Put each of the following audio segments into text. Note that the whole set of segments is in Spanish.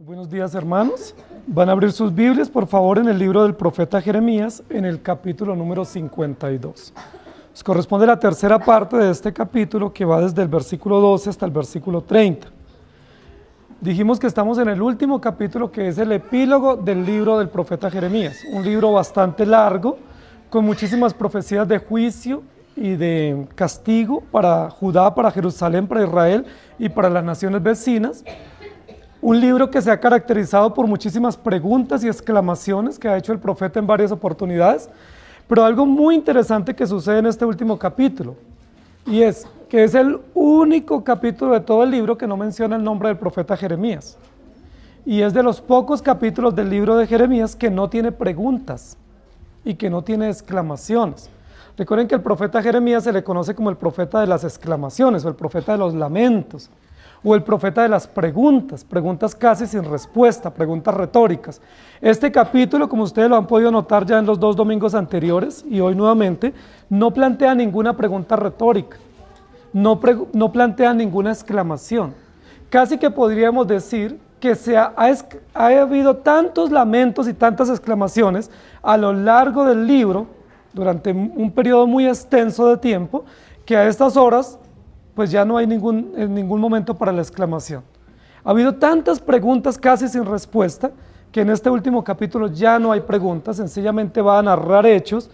Buenos días, hermanos. Van a abrir sus Biblias, por favor, en el libro del profeta Jeremías, en el capítulo número 52. Nos corresponde la tercera parte de este capítulo, que va desde el versículo 12 hasta el versículo 30. Dijimos que estamos en el último capítulo, que es el epílogo del libro del profeta Jeremías, un libro bastante largo, con muchísimas profecías de juicio y de castigo para Judá, para Jerusalén, para Israel y para las naciones vecinas. Un libro que se ha caracterizado por muchísimas preguntas y exclamaciones que ha hecho el profeta en varias oportunidades, pero algo muy interesante que sucede en este último capítulo, y es que es el único capítulo de todo el libro que no menciona el nombre del profeta Jeremías, y es de los pocos capítulos del libro de Jeremías que no tiene preguntas y que no tiene exclamaciones. Recuerden que el profeta Jeremías se le conoce como el profeta de las exclamaciones, o el profeta de los lamentos, o el profeta de las preguntas, preguntas casi sin respuesta, preguntas retóricas. Este capítulo, como ustedes lo han podido notar ya en los dos domingos anteriores y hoy nuevamente, no plantea ninguna pregunta retórica, no plantea ninguna exclamación. Casi que podríamos decir que ha habido tantos lamentos y tantas exclamaciones a lo largo del libro, durante un periodo muy extenso de tiempo, que a estas horas pues ya no hay en ningún momento para la exclamación. Ha habido tantas preguntas casi sin respuesta, que en este último capítulo ya no hay preguntas, sencillamente va a narrar hechos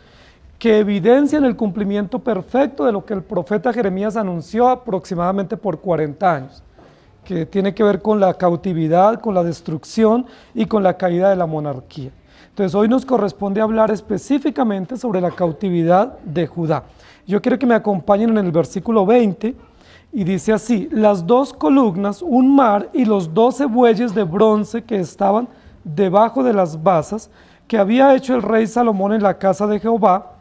que evidencian el cumplimiento perfecto de lo que el profeta Jeremías anunció aproximadamente por 40 años, que tiene que ver con la cautividad, con la destrucción y con la caída de la monarquía. Entonces hoy nos corresponde hablar específicamente sobre la cautividad de Judá. Yo quiero que me acompañen en el versículo 20, y dice así: las dos columnas, un mar y los 12 bueyes de bronce que estaban debajo de las basas, que había hecho el rey Salomón en la casa de Jehová,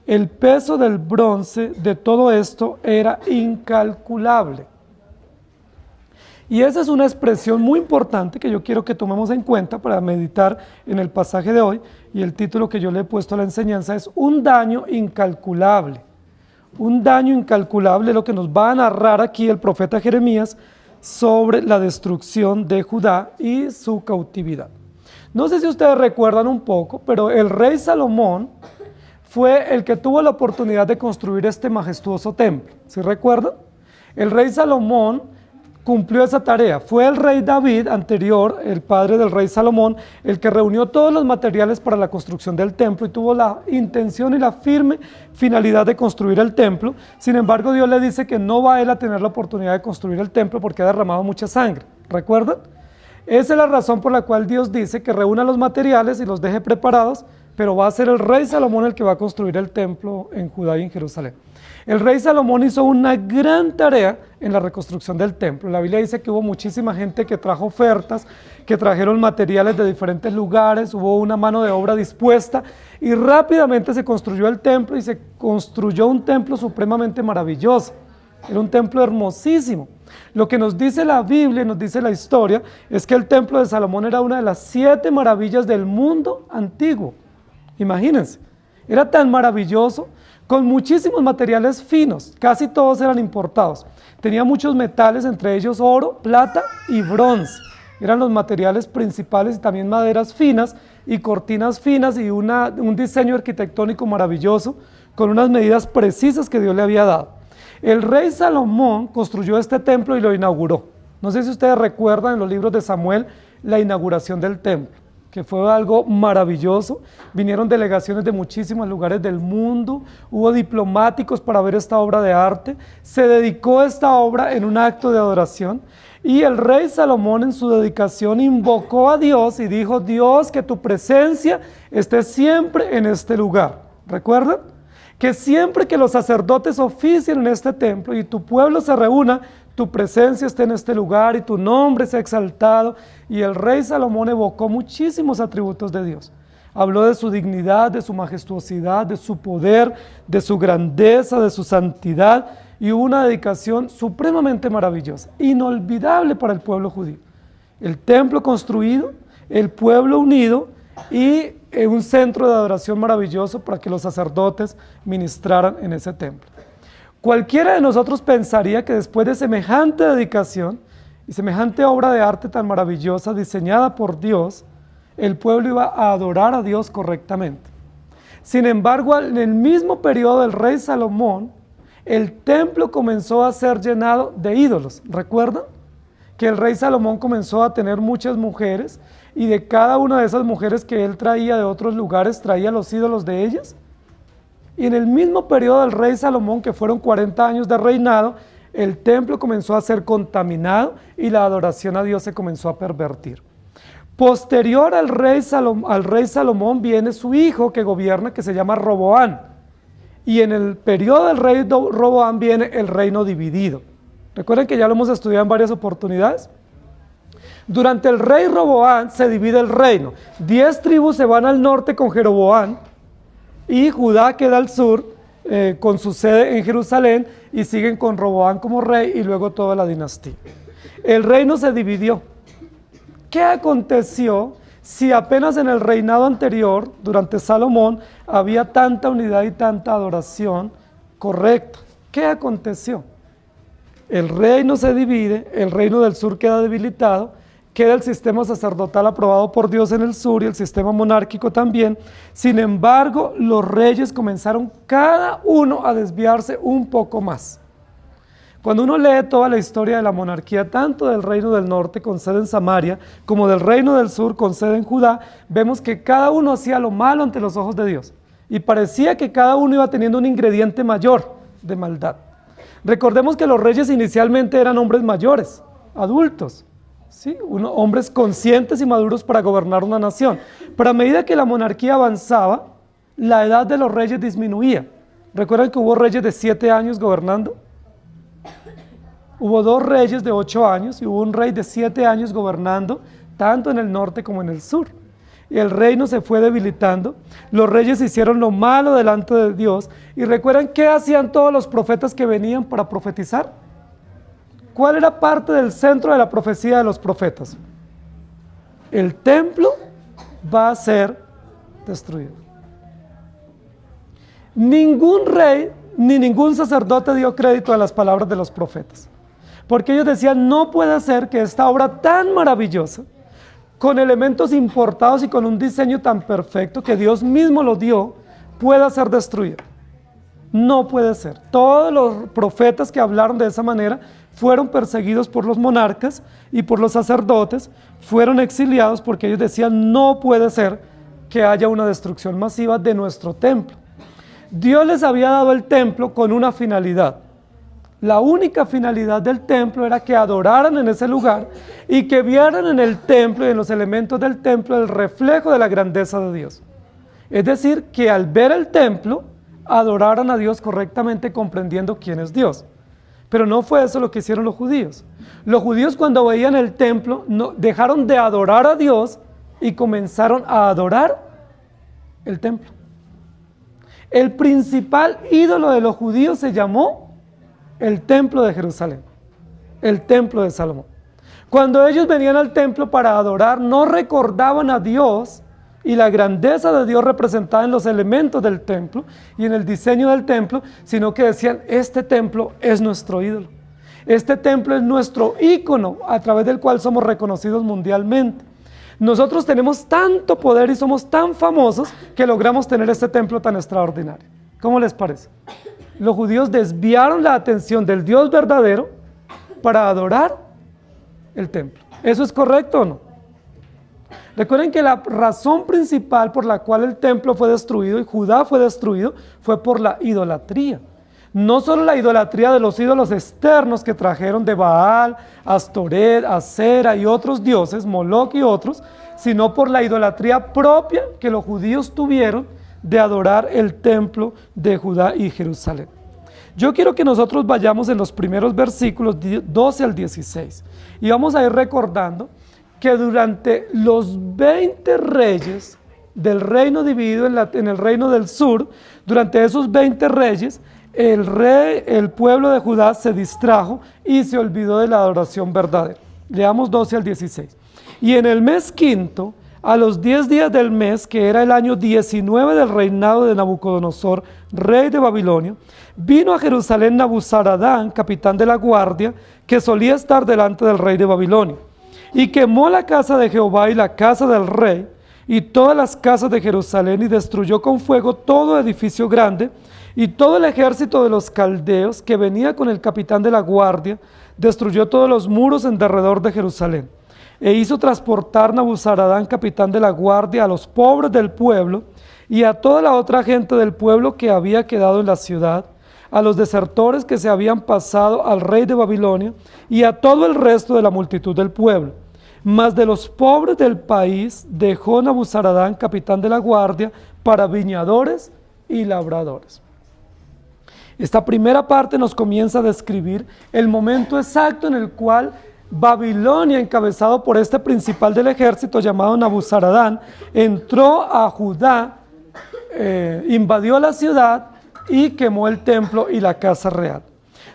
el peso del bronce de todo esto era incalculable. Y esa es una expresión muy importante que yo quiero que tomemos en cuenta para meditar en el pasaje de hoy, y el título que yo le he puesto a la enseñanza es un daño incalculable. Un daño incalculable, lo que nos va a narrar aquí el profeta Jeremías sobre la destrucción de Judá y su cautividad. No sé si ustedes recuerdan un poco, pero el rey Salomón fue el que tuvo la oportunidad de construir este majestuoso templo. ¿Sí recuerdan? El rey Salomón cumplió esa tarea. Fue el rey David anterior, el padre del rey Salomón, el que reunió todos los materiales para la construcción del templo y tuvo la intención y la firme finalidad de construir el templo. Sin embargo, Dios le dice que no va a él a tener la oportunidad de construir el templo porque ha derramado mucha sangre. ¿Recuerdan? Esa es la razón por la cual Dios dice que reúna los materiales y los deje preparados, pero va a ser el rey Salomón el que va a construir el templo en Judá y en Jerusalén. El rey Salomón hizo una gran tarea en la reconstrucción del templo. La Biblia dice que hubo muchísima gente que trajo ofertas, que trajeron materiales de diferentes lugares, hubo una mano de obra dispuesta y rápidamente se construyó el templo, y se construyó un templo supremamente maravilloso. Era un templo hermosísimo. Lo que nos dice la Biblia, nos dice la historia, es que el templo de Salomón era una de las 7 maravillas del mundo antiguo. Imagínense, era tan maravilloso, con muchísimos materiales finos, casi todos eran importados. Tenía muchos metales, entre ellos oro, plata y bronce. Eran los materiales principales, y también maderas finas y cortinas finas y un diseño arquitectónico maravilloso, con unas medidas precisas que Dios le había dado. El rey Salomón construyó este templo y lo inauguró. No sé si ustedes recuerdan en los libros de Samuel la inauguración del templo, que fue algo maravilloso. Vinieron delegaciones de muchísimos lugares del mundo, hubo diplomáticos para ver esta obra de arte, se dedicó a esta obra en un acto de adoración, y el rey Salomón en su dedicación invocó a Dios y dijo: Dios, que tu presencia esté siempre en este lugar. ¿Recuerdan? Que siempre que los sacerdotes oficien en este templo y tu pueblo se reúna, tu presencia esté en este lugar y tu nombre sea exaltado. Y el rey Salomón evocó muchísimos atributos de Dios. Habló de su dignidad, de su majestuosidad, de su poder, de su grandeza, de su santidad, y hubo una dedicación supremamente maravillosa, inolvidable para el pueblo judío. El templo construido, el pueblo unido y un centro de adoración maravilloso para que los sacerdotes ministraran en ese templo. Cualquiera de nosotros pensaría que después de semejante dedicación Y semejante obra de arte tan maravillosa, diseñada por Dios, el pueblo iba a adorar a Dios correctamente. Sin embargo, en el mismo periodo del rey Salomón, el templo comenzó a ser llenado de ídolos. ¿Recuerdan? Que el rey Salomón comenzó a tener muchas mujeres y de cada una de esas mujeres que él traía de otros lugares, traía los ídolos de ellas. Y en el mismo periodo del rey Salomón, que fueron 40 años de reinado, el templo comenzó a ser contaminado y la adoración a Dios se comenzó a pervertir. Posterior al rey Salomón viene su hijo que gobierna, que se llama Roboán. Y en el periodo del rey Roboán viene el reino dividido. Recuerden que ya lo hemos estudiado en varias oportunidades. Durante el rey Roboán se divide el reino. 10 tribus se van al norte con Jeroboán y Judá queda al sur con su sede en Jerusalén y siguen con Roboán como rey y luego toda la dinastía. El reino se dividió. ¿Qué aconteció si apenas en el reinado anterior, durante Salomón, había tanta unidad y tanta adoración correcta? ¿Qué aconteció? El reino se divide, el reino del sur queda debilitado, queda el sistema sacerdotal aprobado por Dios en el sur y el sistema monárquico también. Sin embargo, los reyes comenzaron cada uno a desviarse un poco más. Cuando uno lee toda la historia de la monarquía, tanto del reino del norte con sede en Samaria, como del reino del sur con sede en Judá, vemos que cada uno hacía lo malo ante los ojos de Dios. Y parecía que cada uno iba teniendo un ingrediente mayor de maldad. Recordemos que los reyes inicialmente eran hombres mayores, adultos, ¿sí? Hombres conscientes y maduros para gobernar una nación. Pero a medida que la monarquía avanzaba, la edad de los reyes disminuía. ¿Recuerdan que hubo reyes de 7 años gobernando? Hubo 2 reyes de 8 años y hubo un rey de 7 años gobernando, tanto en el norte como en el sur. Y el reino se fue debilitando, los reyes hicieron lo malo delante de Dios. Y recuerdan qué hacían todos los profetas que venían para profetizar. ¿Cuál era parte del centro de la profecía de los profetas? El templo va a ser destruido. Ningún rey ni ningún sacerdote dio crédito a las palabras de los profetas, porque ellos decían, no puede ser que esta obra tan maravillosa, con elementos importados y con un diseño tan perfecto que Dios mismo lo dio, pueda ser destruida. No puede ser. Todos los profetas que hablaron de esa manera fueron perseguidos por los monarcas y por los sacerdotes, fueron exiliados porque ellos decían, no puede ser que haya una destrucción masiva de nuestro templo. Dios les había dado el templo con una finalidad. La única finalidad del templo era que adoraran en ese lugar y que vieran en el templo y en los elementos del templo el reflejo de la grandeza de Dios. Es decir, que al ver el templo, adoraran a Dios correctamente comprendiendo quién es Dios. Pero no fue eso lo que hicieron los judíos. Los judíos cuando veían el templo dejaron de adorar a Dios y comenzaron a adorar el templo. El principal ídolo de los judíos se llamó el templo de Jerusalén, el templo de Salomón. Cuando ellos venían al templo para adorar, no recordaban a Dios y la grandeza de Dios representada en los elementos del templo y en el diseño del templo, sino que decían, este templo es nuestro ídolo. Este templo es nuestro ícono a través del cual somos reconocidos mundialmente. Nosotros tenemos tanto poder y somos tan famosos que logramos tener este templo tan extraordinario. ¿Cómo les parece? Los judíos desviaron la atención del Dios verdadero para adorar el templo. ¿Eso es correcto o no? Recuerden que la razón principal por la cual el templo fue destruido y Judá fue destruido fue por la idolatría. No solo la idolatría de los ídolos externos que trajeron de Baal, Astoret, Asera y otros dioses, Moloc y otros, sino por la idolatría propia que los judíos tuvieron de adorar el templo de Judá y Jerusalén. Yo quiero que nosotros vayamos en los primeros versículos 12 al 16 y vamos a ir recordando que durante los 20 reyes del reino dividido en el reino del sur, durante esos 20 reyes, el pueblo de Judá se distrajo y se olvidó de la adoración verdadera. Leamos 12 al 16. Y en el mes quinto, A los 10 días del mes, que era el año 19 del reinado de Nabucodonosor, rey de Babilonia, vino a Jerusalén Nabuzaradán, capitán de la guardia, que solía estar delante del rey de Babilonia, y quemó la casa de Jehová y la casa del rey, y todas las casas de Jerusalén, y destruyó con fuego todo edificio grande, y todo el ejército de los caldeos que venía con el capitán de la guardia, destruyó todos los muros en derredor de Jerusalén. E hizo transportar Nabuzaradán, capitán de la guardia, a los pobres del pueblo y a toda la otra gente del pueblo que había quedado en la ciudad, a los desertores que se habían pasado al rey de Babilonia y a todo el resto de la multitud del pueblo. Mas de los pobres del país dejó Nabuzaradán, capitán de la guardia, para viñadores y labradores. Esta primera parte nos comienza a describir el momento exacto en el cual Babilonia, encabezado por este principal del ejército llamado Nabuzaradán, entró a Judá, invadió la ciudad y quemó el templo y la casa real.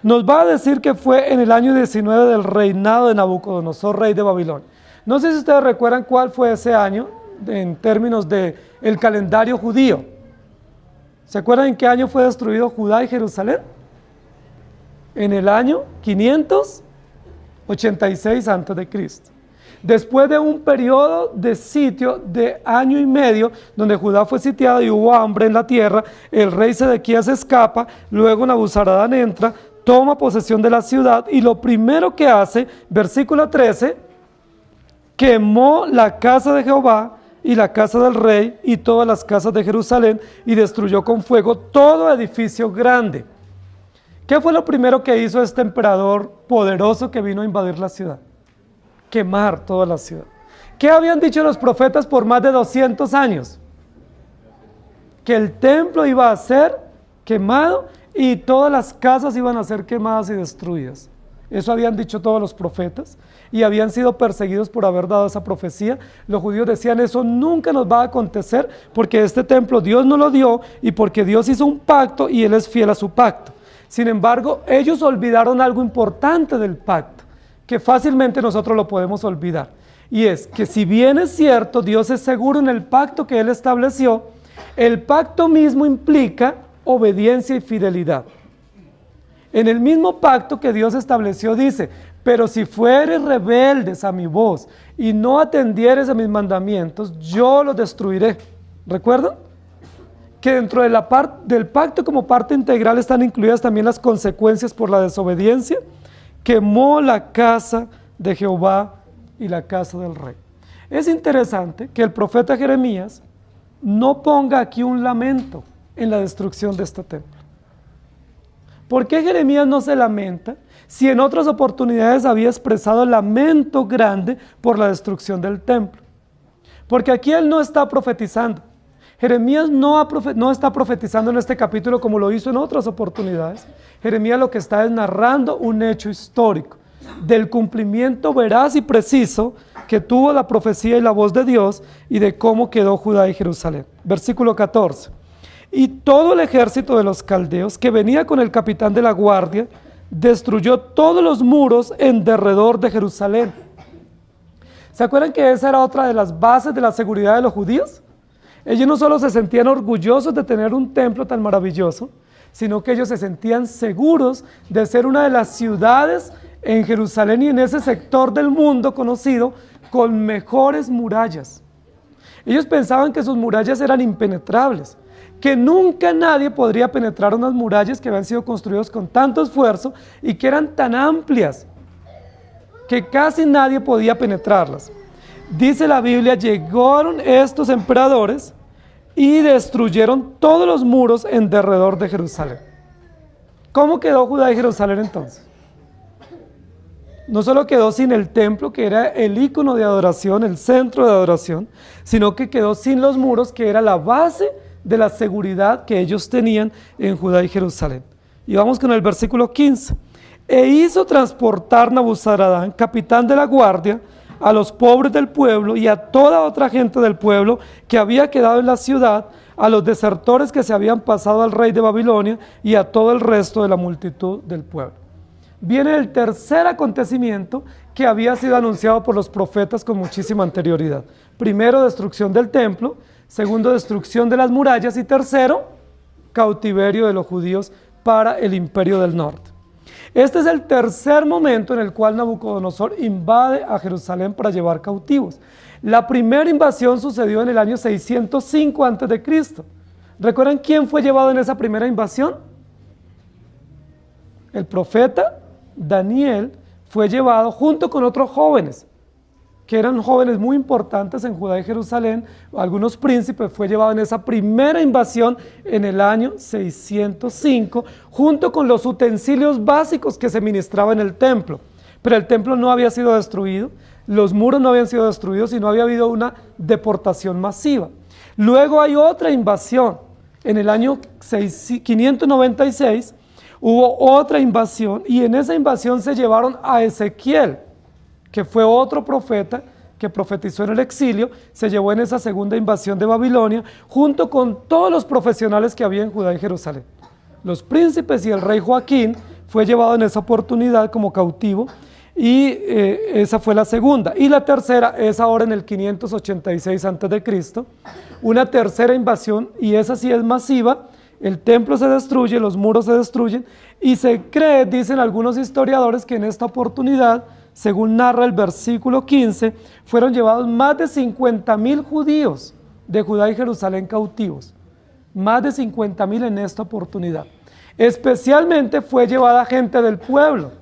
Nos va a decir que fue en el año 19 del reinado de Nabucodonosor, rey de Babilonia. No sé si ustedes recuerdan cuál fue ese año en términos del calendario judío. ¿Se acuerdan en qué año fue destruido Judá y Jerusalén? En el año 586 a.C. Después de un periodo de sitio de año y medio, donde Judá fue sitiada y hubo hambre en la tierra, el rey Sedequías escapa, luego Nabuzaradán entra, toma posesión de la ciudad y lo primero que hace, versículo 13, quemó la casa de Jehová y la casa del rey y todas las casas de Jerusalén y destruyó con fuego todo edificio grande. ¿Qué fue lo primero que hizo este emperador poderoso que vino a invadir la ciudad? Quemar toda la ciudad. ¿Qué habían dicho los profetas por más de 200 años? Que el templo iba a ser quemado y todas las casas iban a ser quemadas y destruidas. Eso habían dicho todos los profetas y habían sido perseguidos por haber dado esa profecía. Los judíos decían, eso nunca nos va a acontecer porque este templo Dios nos lo dio y porque Dios hizo un pacto y Él es fiel a su pacto. Sin embargo, ellos olvidaron algo importante del pacto, que fácilmente nosotros lo podemos olvidar. Y es que si bien es cierto, Dios es seguro en el pacto que Él estableció, el pacto mismo implica obediencia y fidelidad. En el mismo pacto que Dios estableció dice, pero si fueres rebeldes a mi voz y no atendieres a mis mandamientos, yo los destruiré. ¿Recuerdan? Que dentro de del pacto como parte integral están incluidas también las consecuencias por la desobediencia. Quemó la casa de Jehová y la casa del rey. Es interesante que el profeta Jeremías no ponga aquí un lamento en la destrucción de este templo. ¿Por qué Jeremías no se lamenta si en otras oportunidades había expresado lamento grande por la destrucción del templo? Porque aquí él no está profetizando. Jeremías no está profetizando en este capítulo como lo hizo en otras oportunidades. Jeremías lo que está es narrando un hecho histórico del cumplimiento veraz y preciso que tuvo la profecía y la voz de Dios y de cómo quedó Judá y Jerusalén. Versículo 14. Y todo el ejército de los caldeos que venía con el capitán de la guardia destruyó todos los muros en derredor de Jerusalén. ¿Se acuerdan que esa era otra de las bases de la seguridad de los judíos? Ellos no solo se sentían orgullosos de tener un templo tan maravilloso, sino que ellos se sentían seguros de ser una de las ciudades en Jerusalén y en ese sector del mundo conocido con mejores murallas. Ellos pensaban que sus murallas eran impenetrables, que nunca nadie podría penetrar unas murallas que habían sido construidas con tanto esfuerzo y que eran tan amplias que casi nadie podía penetrarlas. Dice la Biblia, llegaron estos emperadores y destruyeron todos los muros en derredor de Jerusalén. ¿Cómo quedó Judá y Jerusalén entonces? No solo quedó sin el templo, que era el ícono de adoración, el centro de adoración, sino que quedó sin los muros, que era la base de la seguridad que ellos tenían en Judá y Jerusalén. Y vamos con el versículo 15. E hizo transportar Nabuzaradán, capitán de la guardia, a los pobres del pueblo y a toda otra gente del pueblo que había quedado en la ciudad, a los desertores que se habían pasado al rey de Babilonia y a todo el resto de la multitud del pueblo. viene el tercer acontecimiento que había sido anunciado por los profetas con muchísima anterioridad. Primero, destrucción del templo. Segundo, destrucción de las murallas. Y tercero, cautiverio de los judíos para el imperio del norte. Este es el tercer momento en el cual Nabucodonosor invade a Jerusalén para llevar cautivos. La primera invasión sucedió en el año 605 a.C. ¿Recuerdan quién fue llevado en esa primera invasión? El profeta Daniel fue llevado junto con otros jóvenes, que eran jóvenes muy importantes en Judá y Jerusalén. Algunos príncipes, fue llevado en esa primera invasión en el año 605, junto con los utensilios básicos que se ministraban en el templo. Pero el templo no había sido destruido, los muros no habían sido destruidos y no había habido una deportación masiva. Luego hay otra invasión. En el año 596 hubo otra invasión y en esa invasión se llevaron a Ezequiel, que fue otro profeta que profetizó en el exilio. Se llevó en esa segunda invasión de Babilonia, junto con todos los profesionales que había en Judá y Jerusalén. Los príncipes y el rey Joaquín fue llevado en esa oportunidad como cautivo, y esa fue la segunda. Y la tercera es ahora en el 586 a.C., una tercera invasión, y esa sí es masiva. El templo se destruye, los muros se destruyen, y se cree, dicen algunos historiadores, que en esta oportunidad, según narra el versículo 15, fueron llevados más de 50.000 judíos de Judá y Jerusalén cautivos. Más de 50.000 en esta oportunidad. Especialmente fue llevada gente del pueblo.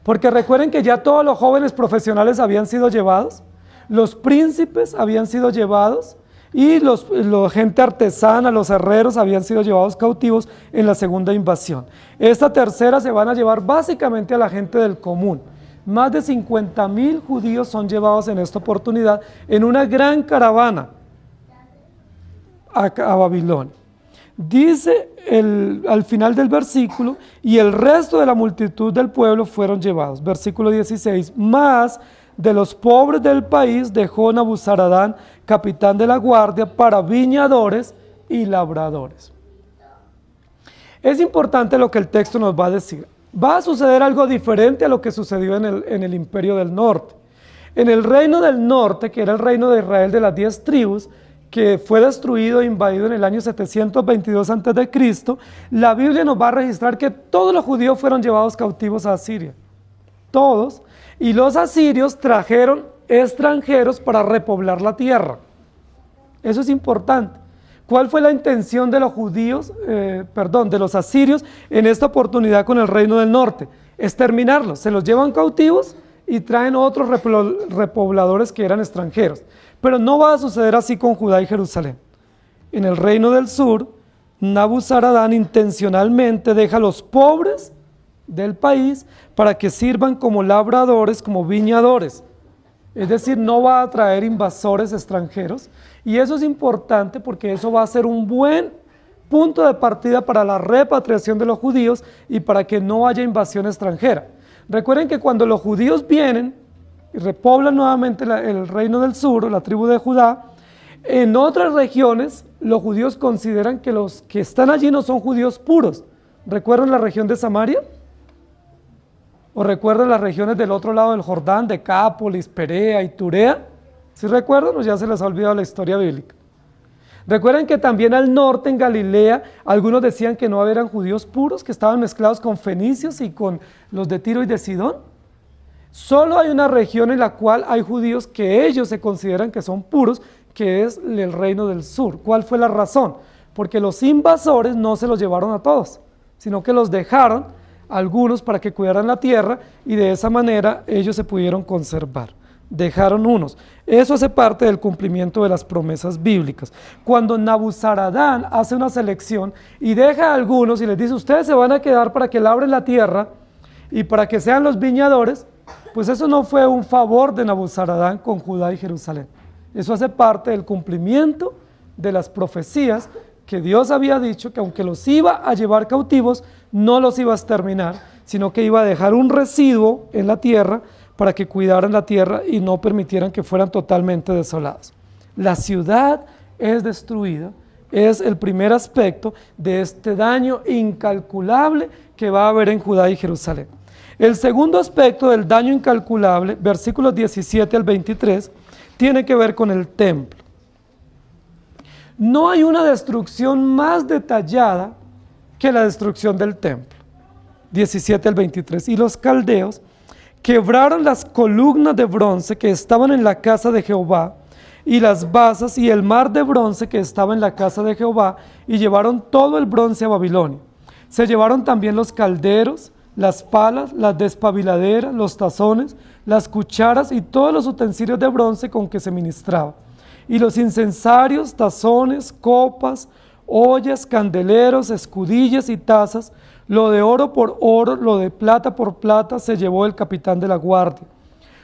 Porque recuerden que ya todos los jóvenes profesionales habían sido llevados, los príncipes habían sido llevados, y la gente artesana, los herreros habían sido llevados cautivos en la segunda invasión. Esta tercera se van a llevar básicamente a la gente del común. Más de 50.000 judíos son llevados en esta oportunidad en una gran caravana a Babilonia. Dice al final del versículo, y el resto de la multitud del pueblo fueron llevados. Versículo 16, más de los pobres del país dejó Nabuzaradán, capitán de la guardia, para viñadores y labradores. Es importante lo que el texto nos va a decir. Va a suceder algo diferente a lo que sucedió en el imperio del norte. En el reino del norte, que era el reino de Israel de las 10 tribus, que fue destruido e invadido en el año 722 a.C., la Biblia nos va a registrar que todos los judíos fueron llevados cautivos a Asiria. Todos. Y los asirios trajeron extranjeros para repoblar la tierra. Eso es importante. ¿Cuál fue la intención de los de los asirios en esta oportunidad con el reino del norte? Exterminarlos. Se los llevan cautivos y traen otros repobladores que eran extranjeros. Pero no va a suceder así con Judá y Jerusalén. En el reino del sur, Nabuzaradán intencionalmente deja a los pobres del país para que sirvan como labradores, como viñadores. Es decir, no va a traer invasores extranjeros, y eso es importante porque eso va a ser un buen punto de partida para la repatriación de los judíos y para que no haya invasión extranjera. Recuerden que cuando los judíos vienen y repoblan nuevamente el reino del sur, la tribu de Judá, en otras regiones los judíos consideran que los que están allí no son judíos puros. ¿Recuerdan la región de Samaria? ¿O recuerdan las regiones del otro lado del Jordán, Decápolis, Perea y Turea? ¿Sí recuerdan o ya se les ha olvidado la historia bíblica? Recuerden que también al norte, en Galilea, algunos decían que no eran judíos puros, que estaban mezclados con fenicios y con los de Tiro y de Sidón. Solo hay una región en la cual hay judíos que ellos se consideran que son puros, que es el reino del sur. ¿Cuál fue la razón? Porque los invasores no se los llevaron a todos, sino que los dejaron algunos para que cuidaran la tierra, y de esa manera ellos se pudieron conservar. Dejaron unos. Eso hace parte del cumplimiento de las promesas bíblicas. Cuando Nabuzaradán hace una selección y deja a algunos y les dice, ustedes se van a quedar para que labren la tierra y para que sean los viñadores, pues eso no fue un favor de Nabuzaradán con Judá y Jerusalén. Eso hace parte del cumplimiento de las profecías que Dios había dicho, que aunque los iba a llevar cautivos, no los iba a exterminar, sino que iba a dejar un residuo en la tierra para que cuidaran la tierra y no permitieran que fueran totalmente desolados. La ciudad es destruida, es el primer aspecto de este daño incalculable que va a haber en Judá y Jerusalén. El segundo aspecto del daño incalculable, versículos 17 al 23, tiene que ver con el templo. No hay una destrucción más detallada que la destrucción del templo. 17 al 23. Y los caldeos quebraron las columnas de bronce que estaban en la casa de Jehová, y las basas y el mar de bronce que estaba en la casa de Jehová, y llevaron todo el bronce a Babilonia. Se llevaron también los calderos, las palas, las despabiladeras, los tazones, las cucharas y todos los utensilios de bronce con que se ministraba. Y los incensarios, tazones, copas, ollas, candeleros, escudillas y tazas, lo de oro por oro, lo de plata por plata, se llevó el capitán de la guardia.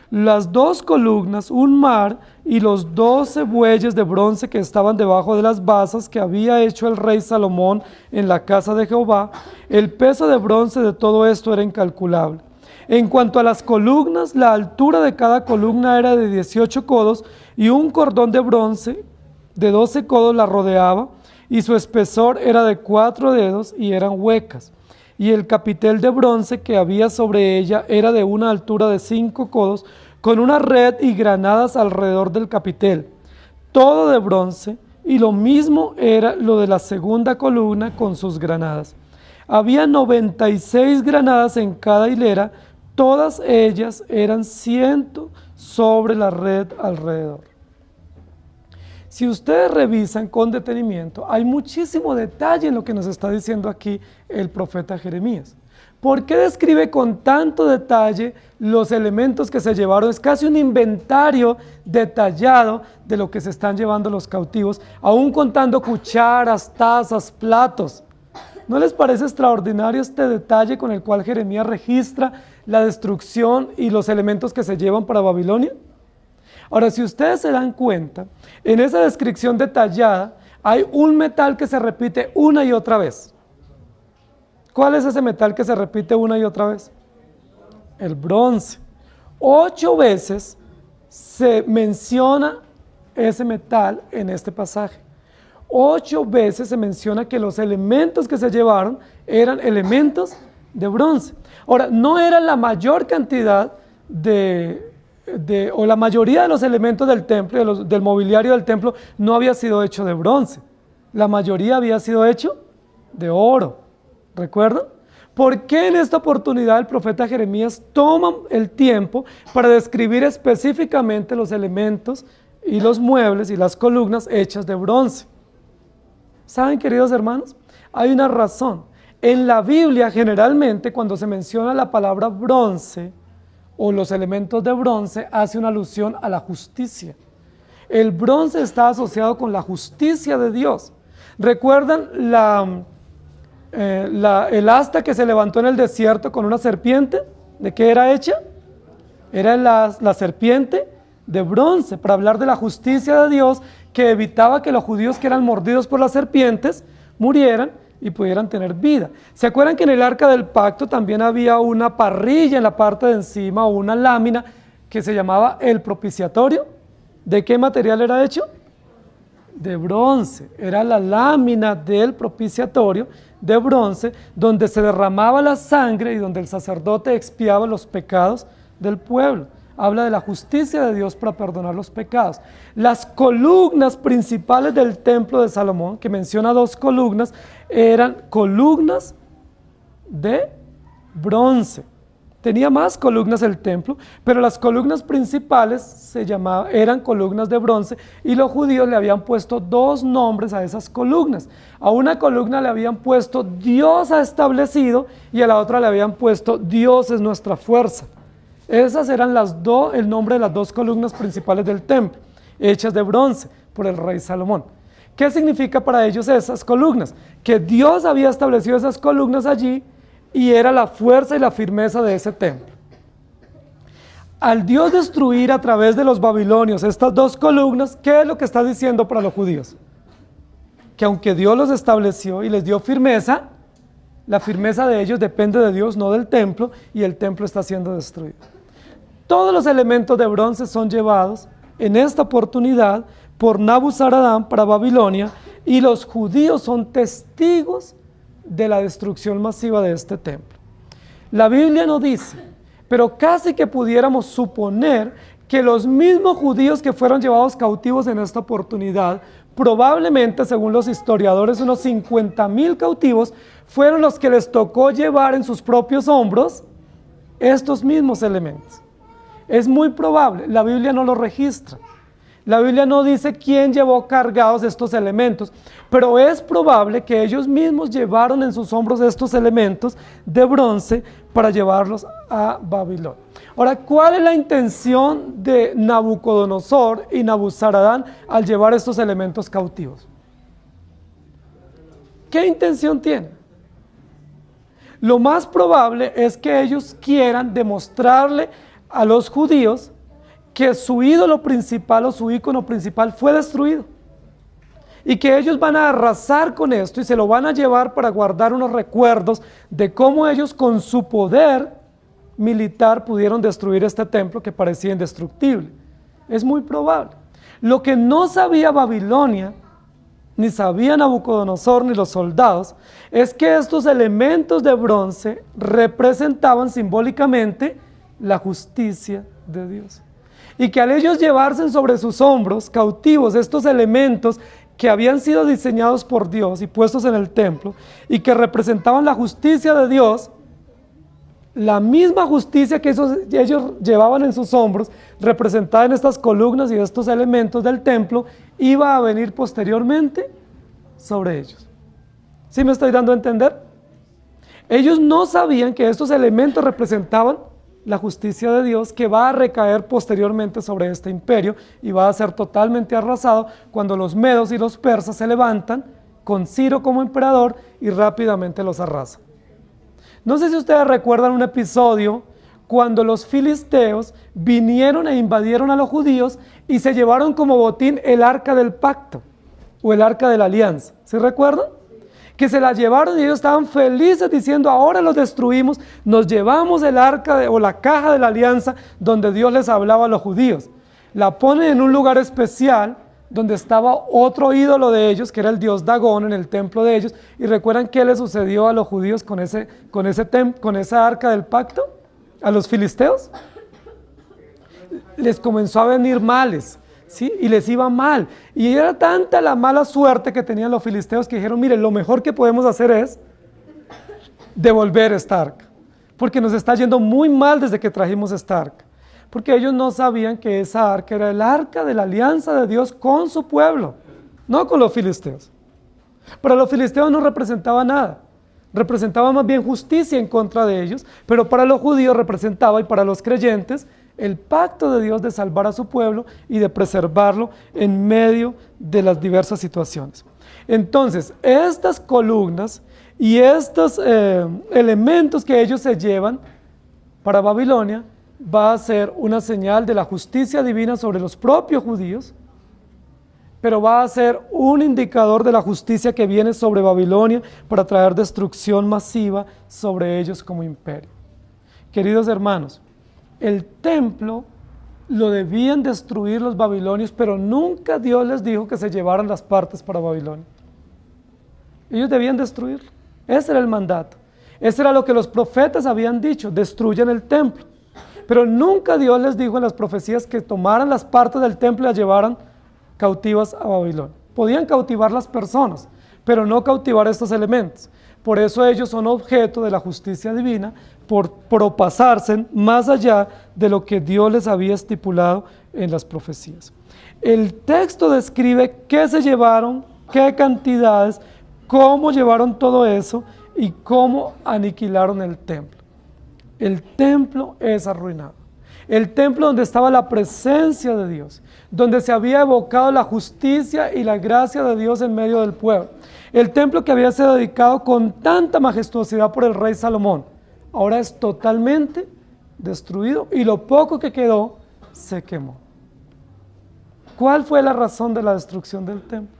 Las 2 columnas, un mar y los 12 bueyes de bronce que estaban debajo de las basas que había hecho el rey Salomón en la casa de Jehová, el peso de bronce de todo esto era incalculable. En cuanto a las columnas, la altura de cada columna era de 18 codos y un cordón de bronce de 12 codos la rodeaba, y su espesor era de 4 dedos y eran huecas. Y el capitel de bronce que había sobre ella era de una altura de 5 codos, con una red y granadas alrededor del capitel, todo de bronce, y lo mismo era lo de la segunda columna con sus granadas. Había 96 granadas en cada hilera, todas ellas eran 100 sobre la red alrededor. Si ustedes revisan con detenimiento, hay muchísimo detalle en lo que nos está diciendo aquí el profeta Jeremías. ¿Por qué describe con tanto detalle los elementos que se llevaron? Es casi un inventario detallado de lo que se están llevando los cautivos, aún contando cucharas, tazas, platos. ¿No les parece extraordinario este detalle con el cual Jeremías registra la destrucción y los elementos que se llevan para Babilonia? Ahora, si ustedes se dan cuenta, en esa descripción detallada hay un metal que se repite una y otra vez. ¿Cuál es ese metal que se repite una y otra vez? El bronce. 8 veces se menciona ese metal en este pasaje. 8 veces se menciona que los elementos que se llevaron eran elementos de bronce. Ahora, no era la mayor cantidad o la mayoría de los elementos del templo, del mobiliario del templo, no había sido hecho de bronce. La mayoría había sido hecho de oro. ¿Recuerdan? ¿Por qué en esta oportunidad el profeta Jeremías toma el tiempo para describir específicamente los elementos y los muebles y las columnas hechas de bronce? ¿Saben, queridos hermanos? Hay una razón. En la Biblia, generalmente, cuando se menciona la palabra bronce o los elementos de bronce, hace una alusión a la justicia. El bronce está asociado con la justicia de Dios. ¿Recuerdan el asta que se levantó en el desierto con una serpiente? ¿De qué era hecha? Era la serpiente de bronce, para hablar de la justicia de Dios, que evitaba que los judíos que eran mordidos por las serpientes murieran y pudieran tener vida. ¿Se acuerdan que en el arca del pacto también había una parrilla en la parte de encima o una lámina que se llamaba el propiciatorio? ¿De qué material era hecho? De bronce. Era la lámina del propiciatorio de bronce, donde se derramaba la sangre y donde el sacerdote expiaba los pecados del pueblo. Habla de la justicia de Dios para perdonar los pecados. Las columnas principales del templo de Salomón, que menciona 2 columnas, eran columnas de bronce. Tenía más columnas el templo, pero las columnas principales eran columnas de bronce, y los judíos le habían puesto 2 nombres a esas columnas. A una columna le habían puesto Dios ha establecido, y a la otra le habían puesto Dios es nuestra fuerza. Esas eran el nombre de las 2 columnas principales del templo, hechas de bronce por el rey Salomón. ¿Qué significa para ellos esas columnas? Que Dios había establecido esas columnas allí y era la fuerza y la firmeza de ese templo. Al Dios destruir a través de los babilonios estas 2 columnas, ¿qué es lo que está diciendo para los judíos? Que aunque Dios los estableció y les dio firmeza, la firmeza de ellos depende de Dios, no del templo, y el templo está siendo destruido. Todos los elementos de bronce son llevados en esta oportunidad por Nabuzaradán para Babilonia, y los judíos son testigos de la destrucción masiva de este templo. La Biblia no dice, pero casi que pudiéramos suponer que los mismos judíos que fueron llevados cautivos en esta oportunidad, probablemente, según los historiadores, unos 50,000 cautivos, fueron los que les tocó llevar en sus propios hombros estos mismos elementos. Es muy probable, la Biblia no lo registra. La Biblia no dice quién llevó cargados estos elementos, pero es probable que ellos mismos llevaron en sus hombros estos elementos de bronce para llevarlos a Babilonia. Ahora, ¿cuál es la intención de Nabucodonosor y Nabuzaradán al llevar estos elementos cautivos? ¿Qué intención tienen? Lo más probable es que ellos quieran demostrarle a los judíos que su ídolo principal o su ícono principal fue destruido y que ellos van a arrasar con esto y se lo van a llevar para guardar unos recuerdos de cómo ellos con su poder militar pudieron destruir este templo que parecía indestructible. Es muy probable. Lo que no sabía Babilonia, ni sabía Nabucodonosor ni los soldados, es que estos elementos de bronce representaban simbólicamente la justicia de Dios. Y que al ellos llevarse sobre sus hombros cautivos estos elementos que habían sido diseñados por Dios y puestos en el templo y que representaban la justicia de Dios, la misma justicia que ellos llevaban en sus hombros, representada en estas columnas y estos elementos del templo, iba a venir posteriormente sobre ellos. ¿Sí me estoy dando a entender? Ellos no sabían que estos elementos representaban la justicia de Dios que va a recaer posteriormente sobre este imperio y va a ser totalmente arrasado cuando los medos y los persas se levantan con Ciro como emperador y rápidamente los arrasan. No sé si ustedes recuerdan un episodio cuando los filisteos vinieron e invadieron a los judíos y se llevaron como botín el arca del pacto o el arca de la alianza. ¿Sí recuerdan? Que se la llevaron y ellos estaban felices diciendo, ahora los destruimos, nos llevamos el arca o la caja de la alianza donde Dios les hablaba a los judíos. La ponen en un lugar especial donde estaba otro ídolo de ellos, que era el dios Dagón en el templo de ellos. ¿Y recuerdan qué le sucedió a los judíos con esa arca del pacto? ¿A los filisteos? Les comenzó a venir males. ¿Sí? Y les iba mal, y era tanta la mala suerte que tenían los filisteos que dijeron, miren, lo mejor que podemos hacer es devolver esta arca, porque nos está yendo muy mal desde que trajimos esta arca, porque ellos no sabían que esa arca era el arca de la alianza de Dios con su pueblo, no con los filisteos. Para los filisteos no representaba nada, representaba más bien justicia en contra de ellos, pero para los judíos representaba, y para los creyentes, el pacto de Dios de salvar a su pueblo y de preservarlo en medio de las diversas situaciones. Entonces, estas columnas y estos elementos que ellos se llevan para Babilonia va a ser una señal de la justicia divina sobre los propios judíos, pero va a ser un indicador de la justicia que viene sobre Babilonia para traer destrucción masiva sobre ellos como imperio. Queridos hermanos, el templo lo debían destruir los babilonios, pero nunca Dios les dijo que se llevaran las partes para Babilonia. Ellos debían destruirlo. Ese era el mandato. Ese era lo que los profetas habían dicho, destruyan el templo. Pero nunca Dios les dijo en las profecías que tomaran las partes del templo y las llevaran cautivas a Babilonia. Podían cautivar las personas, pero no cautivar estos elementos. Por eso ellos son objeto de la justicia divina, por propasarse más allá de lo que Dios les había estipulado en las profecías. El texto describe qué se llevaron, qué cantidades, cómo llevaron todo eso y cómo aniquilaron el templo. El templo es arruinado. El templo donde estaba la presencia de Dios, donde se había evocado la justicia y la gracia de Dios en medio del pueblo. El templo que había sido dedicado con tanta majestuosidad por el rey Salomón, ahora es totalmente destruido y lo poco que quedó se quemó. ¿Cuál fue la razón de la destrucción del templo?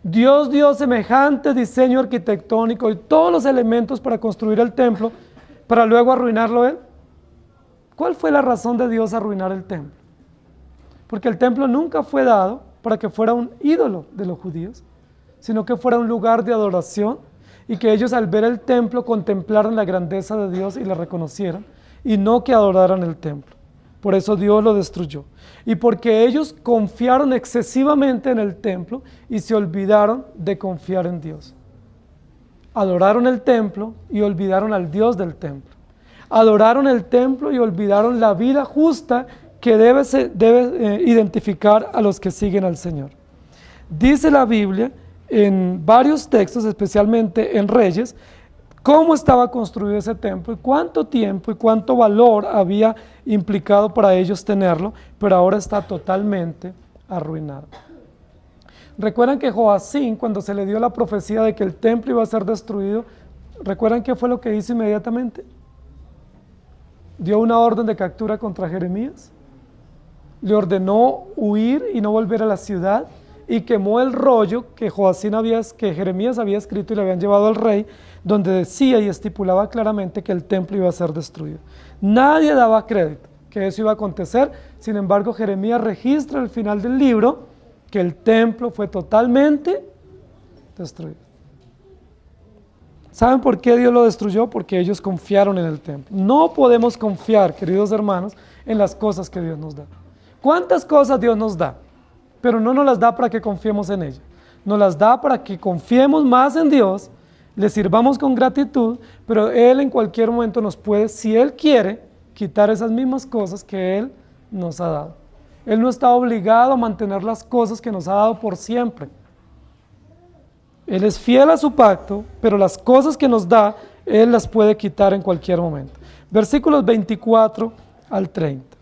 Dios dio semejante diseño arquitectónico y todos los elementos para construir el templo, para luego arruinarlo él. ¿Cuál fue la razón de Dios arruinar el templo? Porque el templo nunca fue dado para que fuera un ídolo de los judíos, sino que fuera un lugar de adoración y que ellos al ver el templo contemplaran la grandeza de Dios y la reconocieran, y no que adoraran el templo. Por eso Dios lo destruyó. Y porque ellos confiaron excesivamente en el templo y se olvidaron de confiar en Dios. Adoraron el templo y olvidaron al Dios del templo. Adoraron el templo y olvidaron la vida justa que debe identificar a los que siguen al Señor. Dice la Biblia en varios textos, especialmente en Reyes, cómo estaba construido ese templo y cuánto tiempo y cuánto valor había implicado para ellos tenerlo, pero ahora está totalmente arruinado. ¿Recuerdan que Joacín, cuando se le dio la profecía de que el templo iba a ser destruido, recuerdan qué fue lo que hizo inmediatamente? Dio una orden de captura contra Jeremías, le ordenó huir y no volver a la ciudad, y quemó el rollo que Jeremías había escrito y le habían llevado al rey, donde decía y estipulaba claramente que el templo iba a ser destruido. Nadie daba crédito que eso iba a acontecer, sin embargo Jeremías registra al final del libro que el templo fue totalmente destruido. ¿Saben por qué Dios lo destruyó? Porque ellos confiaron en el templo. No podemos confiar, queridos hermanos, en las cosas que Dios nos da. ¿Cuántas cosas Dios nos da? Pero no nos las da para que confiemos en ella. Nos las da para que confiemos más en Dios, le sirvamos con gratitud, pero Él en cualquier momento nos puede, si Él quiere, quitar esas mismas cosas que Él nos ha dado. Él no está obligado a mantener las cosas que nos ha dado por siempre. Él es fiel a su pacto, pero las cosas que nos da, Él las puede quitar en cualquier momento. Versículos 24 al 30.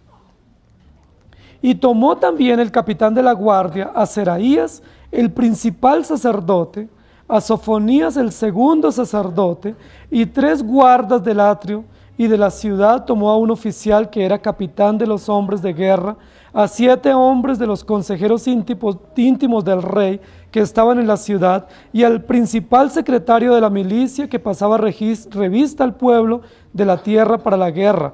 Y tomó también el capitán de la guardia a Seraías, el principal sacerdote, a Sofonías, el segundo sacerdote, y 3 guardas del atrio, y de la ciudad tomó a un oficial que era capitán de los hombres de guerra, a 7 hombres de los consejeros íntimos del rey que estaban en la ciudad, y al principal secretario de la milicia que pasaba revista al pueblo de la tierra para la guerra,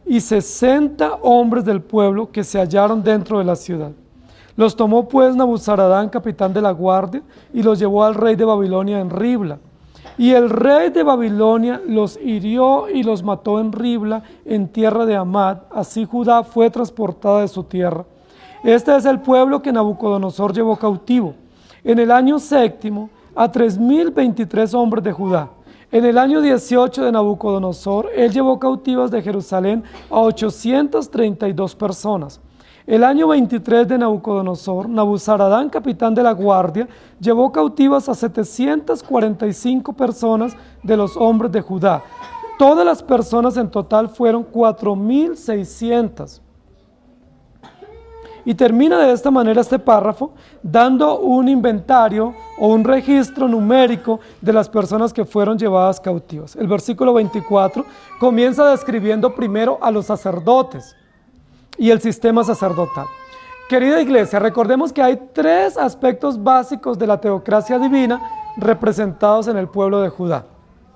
y 60 hombres del pueblo que se hallaron dentro de la ciudad. Los tomó pues Nabuzaradán, capitán de la guardia, y los llevó al rey de Babilonia en Ribla. Y el rey de Babilonia los hirió y los mató en Ribla, en tierra de Amad. Así Judá fue transportada de su tierra. Este es el pueblo que Nabucodonosor llevó cautivo. En el año 7, a 3023 hombres de Judá. En el año 18 de Nabucodonosor, él llevó cautivas de Jerusalén a 832 personas. El año 23 de Nabucodonosor, Nabuzaradán, capitán de la guardia, llevó cautivas a 745 personas de los hombres de Judá. Todas las personas en total fueron 4.600. Y termina de esta manera este párrafo, dando un inventario o un registro numérico de las personas que fueron llevadas cautivas. El versículo 24 comienza describiendo primero a los sacerdotes y el sistema sacerdotal. Querida iglesia, recordemos que hay 3 aspectos básicos de la teocracia divina representados en el pueblo de Judá: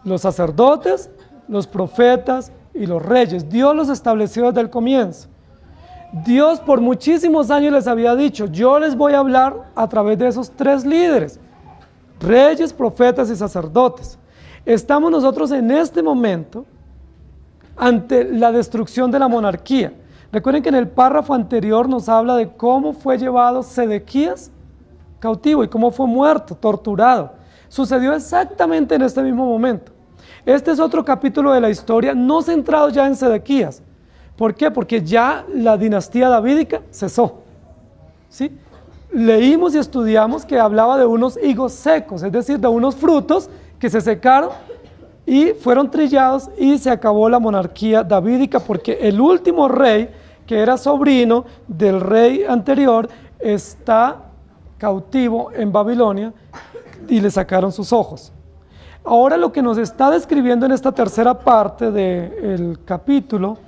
los sacerdotes, los profetas y los reyes. Dios los estableció desde el comienzo. Dios por muchísimos años les había dicho: yo les voy a hablar a través de esos 3 líderes, reyes, profetas y sacerdotes. Estamos nosotros en este momento ante la destrucción de la monarquía. Recuerden que en el párrafo anterior nos habla de cómo fue llevado Sedequías cautivo y cómo fue muerto, torturado. Sucedió exactamente en este mismo momento. Este es otro capítulo de la historia, no centrado ya en Sedequías. ¿Por qué? Porque ya la dinastía davídica cesó. ¿Sí? Leímos y estudiamos que hablaba de unos higos secos, es decir, de unos frutos que se secaron y fueron trillados, y se acabó la monarquía davídica, porque el último rey, que era sobrino del rey anterior, está cautivo en Babilonia y le sacaron sus ojos. Ahora lo que nos está describiendo en esta tercera parte del capítulo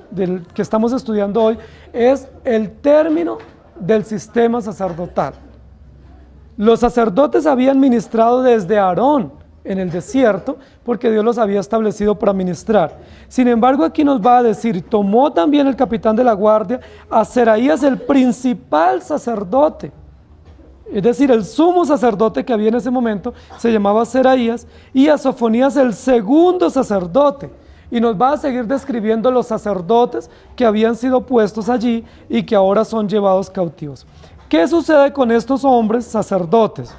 que estamos estudiando hoy es el término del sistema sacerdotal. Los sacerdotes habían ministrado desde Aarón en el desierto, porque Dios los había establecido para ministrar. Sin embargo, aquí nos va a decir: tomó también el capitán de la guardia a Seraías, el principal sacerdote. Es decir, el sumo sacerdote que había en ese momento se llamaba Seraías, y a Sofonías el segundo sacerdote. Y nos va a seguir describiendo los sacerdotes que habían sido puestos allí y que ahora son llevados cautivos. ¿Qué sucede con estos hombres sacerdotes?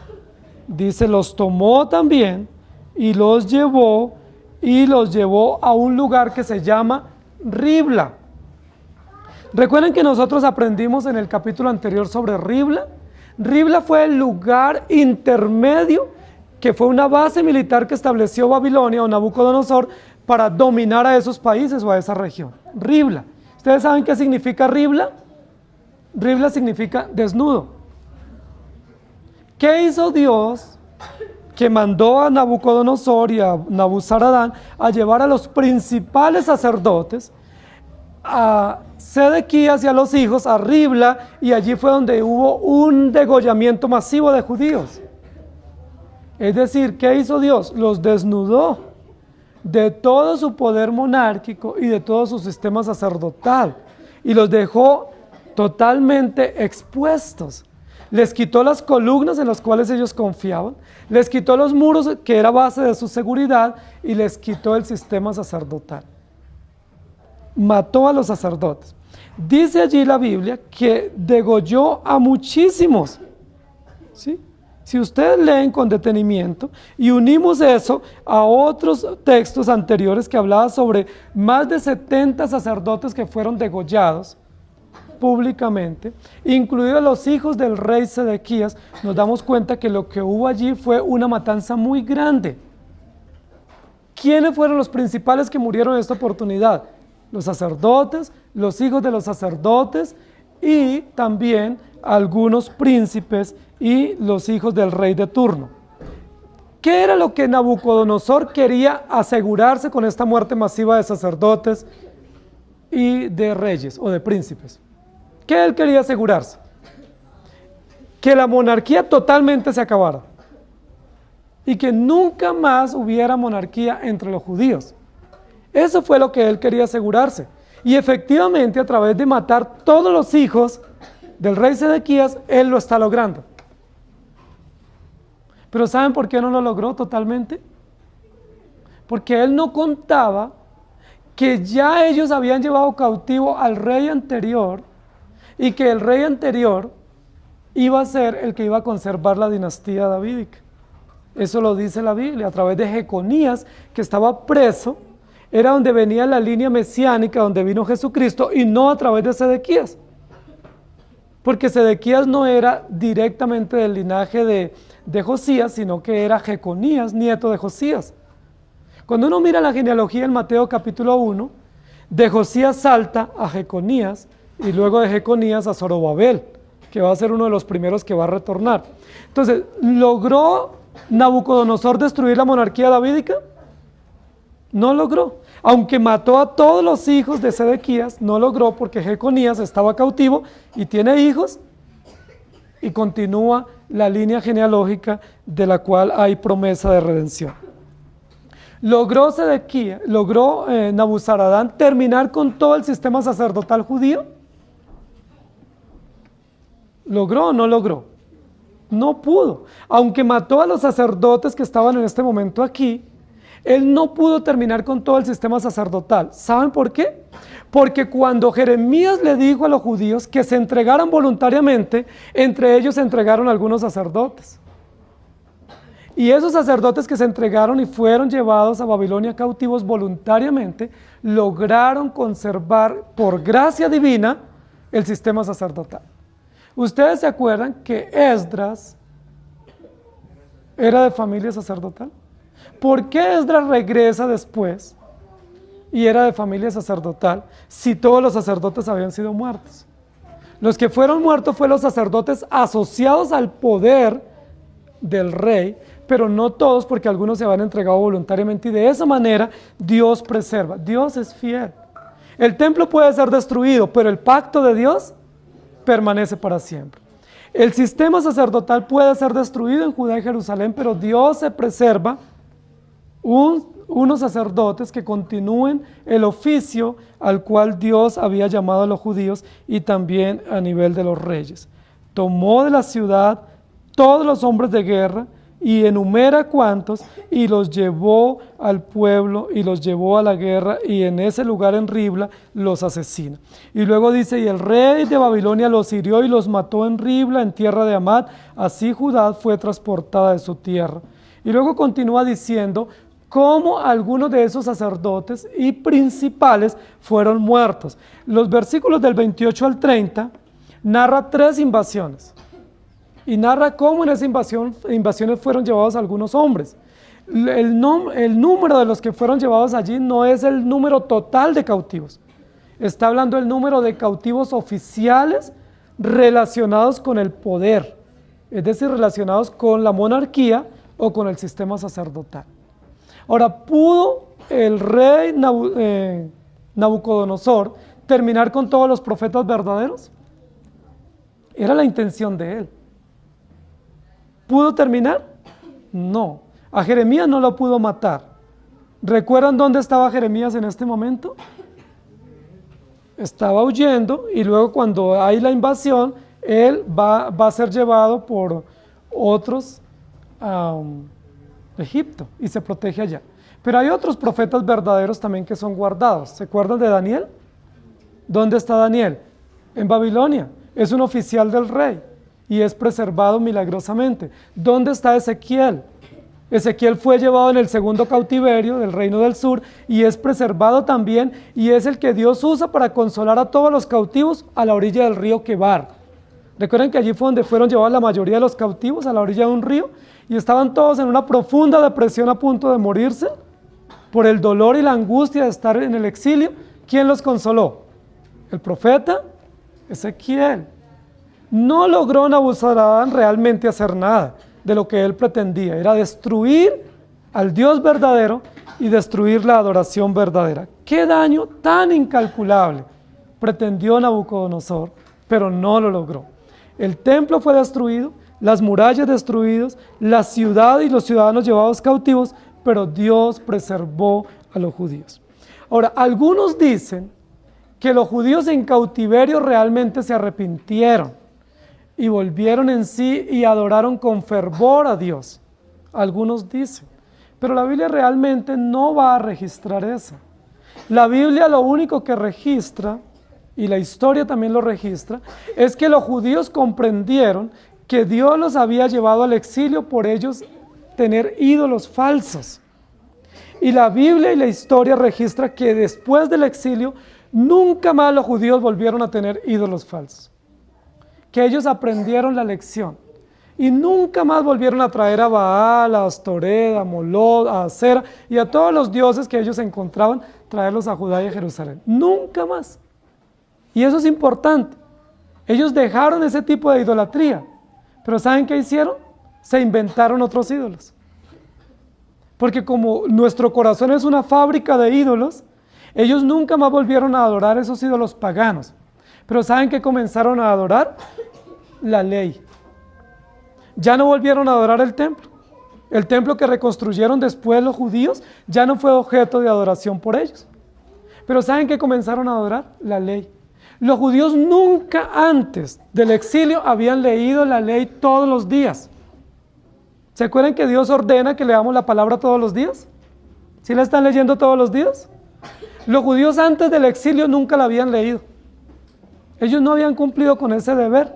Dice, los tomó también y los llevó a un lugar que se llama Ribla. Recuerden que nosotros aprendimos en el capítulo anterior sobre Ribla. Ribla fue el lugar intermedio, que fue una base militar que estableció Babilonia o Nabucodonosor para dominar a esos países o a esa región. Ribla. ¿Ustedes saben qué significa Ribla? Ribla significa desnudo. ¿Qué hizo Dios que mandó a Nabucodonosor y a Nabuzaradán a llevar a los principales sacerdotes, a Sedequías y a los hijos, a Ribla, y allí fue donde hubo un degollamiento masivo de judíos? Es decir, ¿qué hizo Dios? Los desnudó de todo su poder monárquico y de todo su sistema sacerdotal, y los dejó totalmente expuestos. Les quitó las columnas en las cuales ellos confiaban, les quitó los muros que era base de su seguridad, y les quitó el sistema sacerdotal. Mató a los sacerdotes. Dice allí la Biblia que degolló a muchísimos. ¿Sí? Si ustedes leen con detenimiento y unimos eso a otros textos anteriores que hablaban sobre más de 70 sacerdotes que fueron degollados públicamente, incluidos los hijos del rey Sedequías, nos damos cuenta que lo que hubo allí fue una matanza muy grande. ¿Quiénes fueron los principales que murieron en esta oportunidad? Los sacerdotes, los hijos de los sacerdotes y también algunos príncipes y los hijos del rey de turno. ¿Qué era lo que Nabucodonosor quería asegurarse con esta muerte masiva de sacerdotes y de reyes o de príncipes? ¿Qué él quería asegurarse? Que la monarquía totalmente se acabara y que nunca más hubiera monarquía entre los judíos. Eso fue lo que él quería asegurarse. Y efectivamente, a través de matar todos los hijos del rey Sedequías, él lo está logrando. Pero ¿saben por qué no lo logró totalmente? Porque él no contaba que ya ellos habían llevado cautivo al rey anterior, y que el rey anterior iba a ser el que iba a conservar la dinastía davídica. Eso lo dice la Biblia, a través de Jeconías, que estaba preso, era donde venía la línea mesiánica, donde vino Jesucristo, y no a través de Sedequías. Porque Sedequías no era directamente del linaje de Josías, sino que era Jeconías, nieto de Josías. Cuando uno mira la genealogía en Mateo capítulo 1, de Josías salta a Jeconías, y luego de Jeconías a Zorobabel, que va a ser uno de los primeros que va a retornar. Entonces, ¿logró Nabucodonosor destruir la monarquía davídica? No logró. Aunque mató a todos los hijos de Sedequías, no logró, porque Jeconías estaba cautivo y tiene hijos, y continúa la línea genealógica de la cual hay promesa de redención. ¿Logró Nabuzaradán terminar con todo el sistema sacerdotal judío? ¿Logró o no logró? No pudo. Aunque mató a los sacerdotes que estaban en este momento aquí, él no pudo terminar con todo el sistema sacerdotal. ¿Saben por qué? Porque cuando Jeremías le dijo a los judíos que se entregaran voluntariamente, entre ellos se entregaron algunos sacerdotes. Y esos sacerdotes que se entregaron y fueron llevados a Babilonia cautivos voluntariamente, lograron conservar por gracia divina el sistema sacerdotal. ¿Ustedes se acuerdan que Esdras era de familia sacerdotal? ¿Por qué Esdras regresa después y era de familia sacerdotal si todos los sacerdotes habían sido muertos? Los que fueron muertos fueron los sacerdotes asociados al poder del rey, pero no todos, porque algunos se habían entregado voluntariamente, y de esa manera Dios preserva. Dios es fiel. El templo puede ser destruido, pero el pacto de Dios permanece para siempre. El sistema sacerdotal puede ser destruido en Judá y Jerusalén, pero Dios se preserva unos sacerdotes que continúen el oficio al cual Dios había llamado a los judíos, y también a nivel de los reyes. Tomó de la ciudad todos los hombres de guerra, y enumera cuántos, y los llevó al pueblo, y los llevó a la guerra, y en ese lugar en Ribla los asesina. Y luego dice, y el rey de Babilonia los hirió y los mató en Ribla, en tierra de Amad, así Judá fue transportada de su tierra. Y luego continúa diciendo cómo algunos de esos sacerdotes y principales fueron muertos. Los versículos del 28 al 30 narra 3 invasiones. Y narra cómo en esas invasiones fueron llevados algunos hombres. El número de los que fueron llevados allí no es el número total de cautivos. Está hablando del número de cautivos oficiales relacionados con el poder, es decir, relacionados con la monarquía o con el sistema sacerdotal. Ahora, ¿pudo el rey Nabucodonosor terminar con todos los profetas verdaderos? Era la intención de él. ¿Pudo terminar? No. A Jeremías no lo pudo matar. ¿Recuerdan dónde estaba Jeremías en este momento? Estaba huyendo y luego cuando hay la invasión, él va a ser llevado por otros a Egipto y se protege allá. Pero hay otros profetas verdaderos también que son guardados. ¿Se acuerdan de Daniel? ¿Dónde está Daniel? En Babilonia. Es un oficial del rey y es preservado milagrosamente. ¿Dónde está Ezequiel? Ezequiel fue llevado en el segundo cautiverio del reino del sur y es preservado también y es el que Dios usa para consolar a todos los cautivos a la orilla del río Quebar. Recuerden que allí fue donde fueron llevados la mayoría de los cautivos, a la orilla de un río, y estaban todos en una profunda depresión a punto de morirse por el dolor y la angustia de estar en el exilio. ¿Quién los consoló? El profeta Ezequiel. No logró Nabuzaradán realmente hacer nada de lo que él pretendía, era destruir al Dios verdadero y destruir la adoración verdadera. ¡Qué daño tan incalculable pretendió Nabucodonosor, pero no lo logró! El templo fue destruido, las murallas destruidas, la ciudad y los ciudadanos llevados cautivos, pero Dios preservó a los judíos. Ahora, algunos dicen que los judíos en cautiverio realmente se arrepintieron y volvieron en sí y adoraron con fervor a Dios. Algunos dicen, pero la Biblia realmente no va a registrar eso. La Biblia lo único que registra, y la historia también lo registra, es que los judíos comprendieron que Dios los había llevado al exilio por ellos tener ídolos falsos. Y la Biblia y la historia registra que después del exilio nunca más los judíos volvieron a tener ídolos falsos. Que ellos aprendieron la lección y nunca más volvieron a traer a Baal, a Astoret, a Molot, a Acera y a todos los dioses que ellos encontraban, traerlos a Judá y a Jerusalén. Nunca más. Y eso es importante. Ellos dejaron ese tipo de idolatría, pero ¿saben qué hicieron? Se inventaron otros ídolos. Porque como nuestro corazón es una fábrica de ídolos, ellos nunca más volvieron a adorar esos ídolos paganos. Pero ¿saben qué comenzaron a adorar? La ley. Ya no volvieron a adorar el templo. El templo que reconstruyeron después los judíos ya no fue objeto de adoración por ellos. Pero ¿saben qué comenzaron a adorar? La ley. Los judíos nunca antes del exilio habían leído la ley todos los días. ¿Se acuerdan que Dios ordena que leamos la palabra todos los días? ¿Sí la están leyendo todos los días? Los judíos antes del exilio nunca la habían leído. Ellos no habían cumplido con ese deber.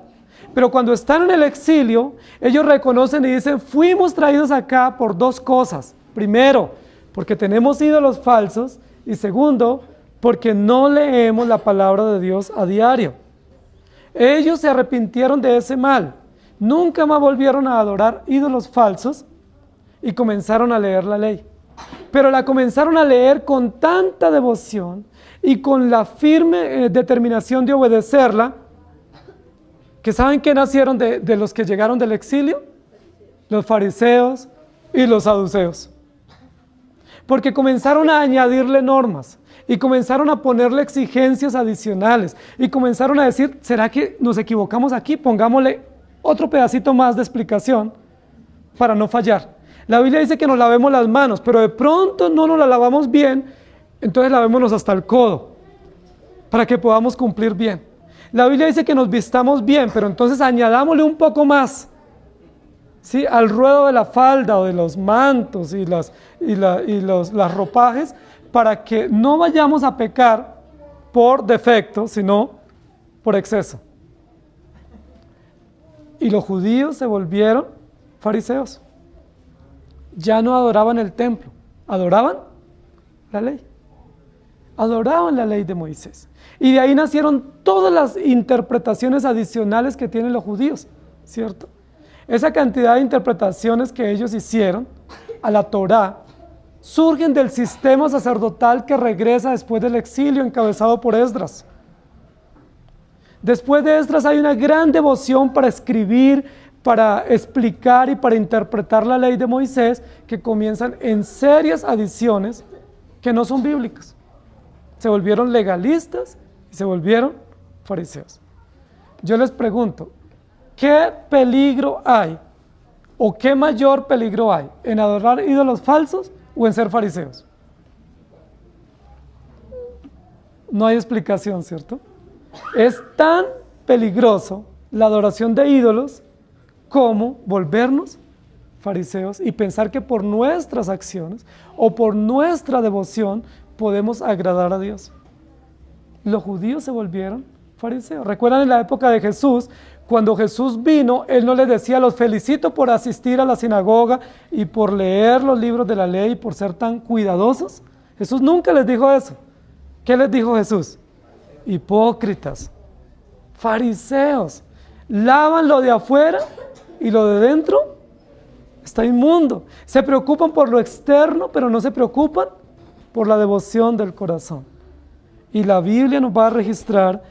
Pero cuando están en el exilio, ellos reconocen y dicen, fuimos traídos acá por 2 cosas. Primero, porque tenemos ídolos falsos. Y segundo, porque no leemos la palabra de Dios a diario. Ellos se arrepintieron de ese mal. Nunca más volvieron a adorar ídolos falsos y comenzaron a leer la ley. Pero la comenzaron a leer con tanta devoción y con la firme determinación de obedecerla, que ¿saben qué nacieron de los que llegaron del exilio? Los fariseos y los saduceos. Porque comenzaron a añadirle normas y comenzaron a ponerle exigencias adicionales y comenzaron a decir, ¿será que nos equivocamos aquí? Pongámosle otro pedacito más de explicación para no fallar. La Biblia dice que nos lavemos las manos, pero de pronto no nos las lavamos bien, entonces lavémonos hasta el codo para que podamos cumplir bien. La Biblia dice que nos vistamos bien, pero entonces añadámosle un poco más ¿sí?, al ruedo de la falda o de los mantos y las ropajes, para que no vayamos a pecar por defecto, sino por exceso. Y los judíos se volvieron fariseos. Ya no adoraban el templo, adoraban la ley. Adoraban la ley de Moisés. Y de ahí nacieron todas las interpretaciones adicionales que tienen los judíos, ¿cierto? Esa cantidad de interpretaciones que ellos hicieron a la Torá surgen del sistema sacerdotal que regresa después del exilio encabezado por Esdras. Después de Esdras hay una gran devoción para escribir, para explicar y para interpretar la ley de Moisés, que comienzan en serias adiciones que no son bíblicas. Se volvieron legalistas y se volvieron fariseos. Yo les pregunto, ¿qué peligro hay o qué mayor peligro hay en adorar ídolos falsos o en ser fariseos? No hay explicación, ¿cierto? Es tan peligroso la adoración de ídolos como volvernos fariseos y pensar que por nuestras acciones o por nuestra devoción podemos agradar a Dios. Los judíos se volvieron fariseos. ¿Recuerdan en la época de Jesús? Cuando Jesús vino, Él no les decía: los felicito por asistir a la sinagoga y por leer los libros de la ley y por ser tan cuidadosos. Jesús nunca les dijo eso. ¿Qué les dijo Jesús? Hipócritas, fariseos, lavan lo de afuera y lo de dentro está inmundo. Se preocupan por lo externo, pero no se preocupan por la devoción del corazón. Y la Biblia nos va a registrar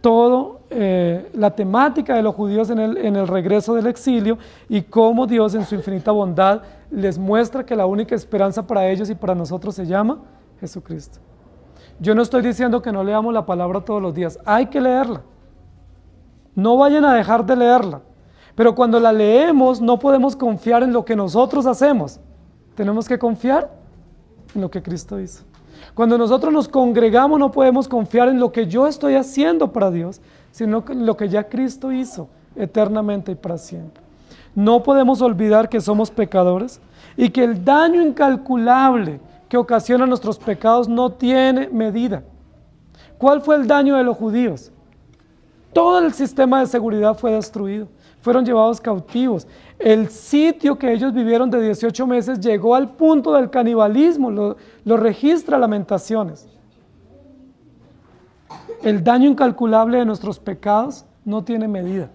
todo la temática de los judíos en el regreso del exilio y cómo Dios en su infinita bondad les muestra que la única esperanza para ellos y para nosotros se llama Jesucristo. Yo no estoy diciendo que no leamos la palabra todos los días, hay que leerla. No vayan a dejar de leerla. Pero cuando la leemos no podemos confiar en lo que nosotros hacemos. Tenemos que confiar en lo que Cristo hizo. Cuando nosotros nos congregamos no podemos confiar en lo que yo estoy haciendo para Dios, sino en lo que ya Cristo hizo eternamente y para siempre. No podemos olvidar que somos pecadores y que el daño incalculable que ocasiona nuestros pecados no tiene medida. ¿Cuál fue el daño de los judíos? Todo el sistema de seguridad fue destruido, fueron llevados cautivos. El sitio que ellos vivieron de 18 meses llegó al punto del canibalismo, lo registra Lamentaciones. El daño incalculable de nuestros pecados no tiene medida.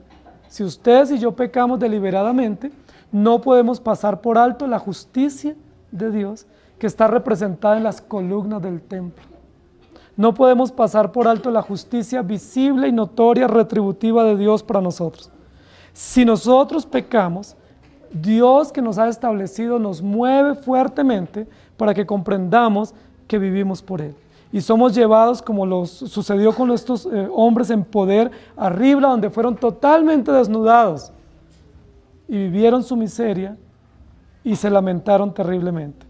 Si ustedes y yo pecamos deliberadamente, no podemos pasar por alto la justicia de Dios que está representada en las columnas del templo. No podemos pasar por alto la justicia visible y notoria retributiva de Dios para nosotros. Si nosotros pecamos, Dios que nos ha establecido nos mueve fuertemente para que comprendamos que vivimos por Él. Y somos llevados, como sucedió con estos hombres en poder, a Ribla, donde fueron totalmente desnudados y vivieron su miseria y se lamentaron terriblemente.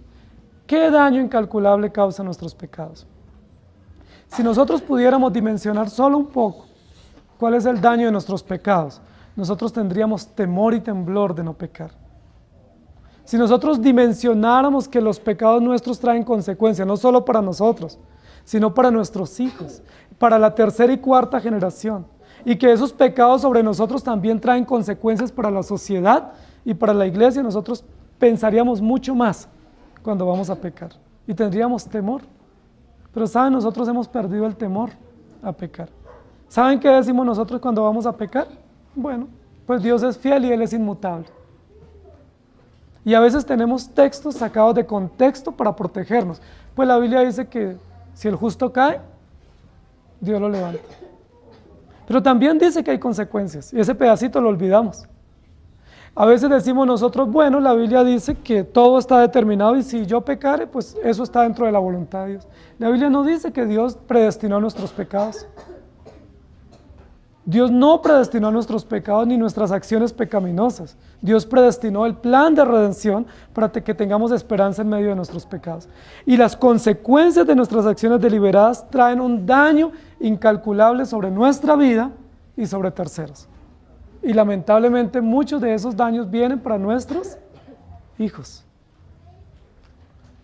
¿Qué daño incalculable causan nuestros pecados? Si nosotros pudiéramos dimensionar solo un poco cuál es el daño de nuestros pecados, nosotros tendríamos temor y temblor de no pecar. Si nosotros dimensionáramos que los pecados nuestros traen consecuencias, no solo para nosotros, sino para nuestros hijos, para la tercera y cuarta generación, y que esos pecados sobre nosotros también traen consecuencias para la sociedad y para la iglesia, nosotros pensaríamos mucho más cuando vamos a pecar y tendríamos temor. Pero ¿saben? Nosotros hemos perdido el temor a pecar. ¿Saben qué decimos nosotros cuando vamos a pecar? Bueno, pues Dios es fiel y Él es inmutable. Y a veces tenemos textos sacados de contexto para protegernos. Pues la Biblia dice que si el justo cae, Dios lo levanta. Pero también dice que hay consecuencias y ese pedacito lo olvidamos. A veces decimos nosotros, bueno, la Biblia dice que todo está determinado y si yo pecare, pues eso está dentro de la voluntad de Dios. La Biblia no dice que Dios predestinó nuestros pecados. Dios no predestinó nuestros pecados ni nuestras acciones pecaminosas. Dios predestinó el plan de redención para que tengamos esperanza en medio de nuestros pecados. Y las consecuencias de nuestras acciones deliberadas traen un daño incalculable sobre nuestra vida y sobre terceros. Y lamentablemente muchos de esos daños vienen para nuestros hijos.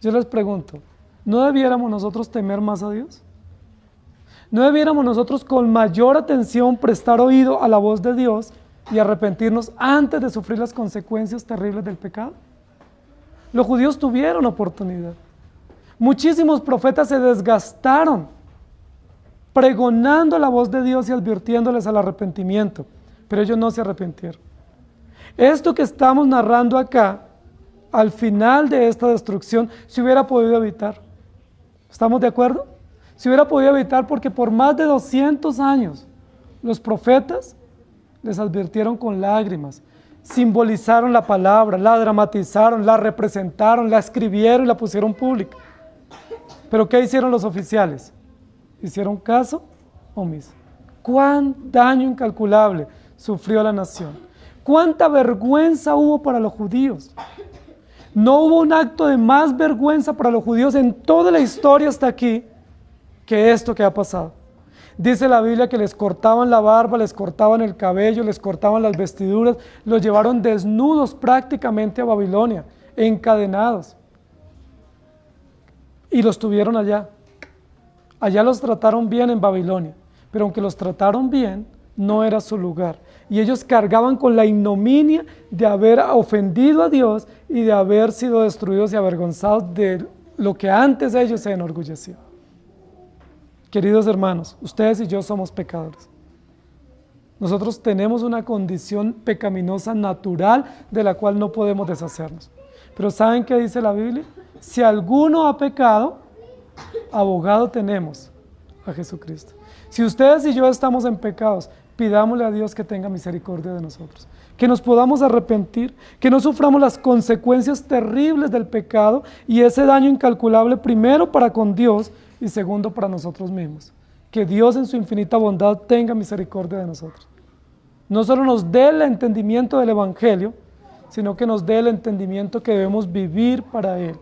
Yo les pregunto, ¿no debiéramos nosotros temer más a Dios? ¿No debiéramos nosotros con mayor atención prestar oído a la voz de Dios y arrepentirnos antes de sufrir las consecuencias terribles del pecado? Los judíos tuvieron oportunidad. Muchísimos profetas se desgastaron pregonando la voz de Dios y advirtiéndoles al arrepentimiento, pero ellos no se arrepintieron. Esto que estamos narrando acá, al final de esta destrucción, se hubiera podido evitar. ¿Estamos de acuerdo? Se hubiera podido evitar porque por más de 200 años los profetas les advirtieron con lágrimas, simbolizaron la palabra, la dramatizaron, la representaron, la escribieron y la pusieron pública. ¿Pero qué hicieron los oficiales? Hicieron caso omiso. ¿Cuán daño incalculable sufrió la nación? ¿Cuánta vergüenza hubo para los judíos? No hubo un acto de más vergüenza para los judíos en toda la historia hasta aquí que esto que ha pasado. Dice la Biblia que les cortaban la barba, les cortaban el cabello, les cortaban las vestiduras, los llevaron desnudos prácticamente a Babilonia, encadenados. Y los tuvieron allá. Allá los trataron bien en Babilonia, pero aunque los trataron bien, no era su lugar. Y ellos cargaban con la ignominia de haber ofendido a Dios y de haber sido destruidos y avergonzados de lo que antes ellos se enorgullecían. Queridos hermanos, ustedes y yo somos pecadores. Nosotros tenemos una condición pecaminosa natural de la cual no podemos deshacernos. Pero ¿saben qué dice la Biblia? Si alguno ha pecado, abogado tenemos a Jesucristo. Si ustedes y yo estamos en pecados, pidámosle a Dios que tenga misericordia de nosotros, que nos podamos arrepentir, que no suframos las consecuencias terribles del pecado y ese daño incalculable, primero para con Dios y segundo para nosotros mismos. Que Dios en su infinita bondad tenga misericordia de nosotros. No solo nos dé el entendimiento del Evangelio, sino que nos dé el entendimiento que debemos vivir para Él.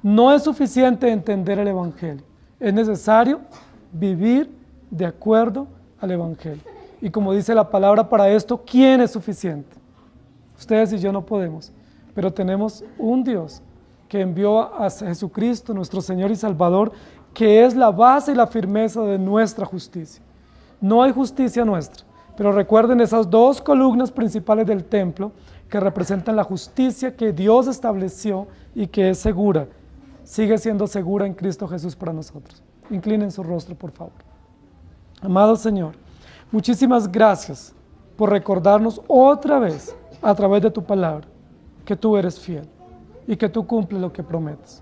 No es suficiente entender el Evangelio, es necesario vivir de acuerdo al Evangelio. Y como dice la palabra para esto, ¿quién es suficiente? Ustedes y yo no podemos, pero tenemos un Dios que envió a Jesucristo, nuestro Señor y Salvador, que es la base y la firmeza de nuestra justicia. No hay justicia nuestra, pero recuerden esas dos columnas principales del templo que representan la justicia que Dios estableció y que es segura, sigue siendo segura en Cristo Jesús para nosotros. Inclinen su rostro, por favor. Amado Señor, muchísimas gracias por recordarnos otra vez a través de tu palabra que tú eres fiel y que tú cumples lo que prometes.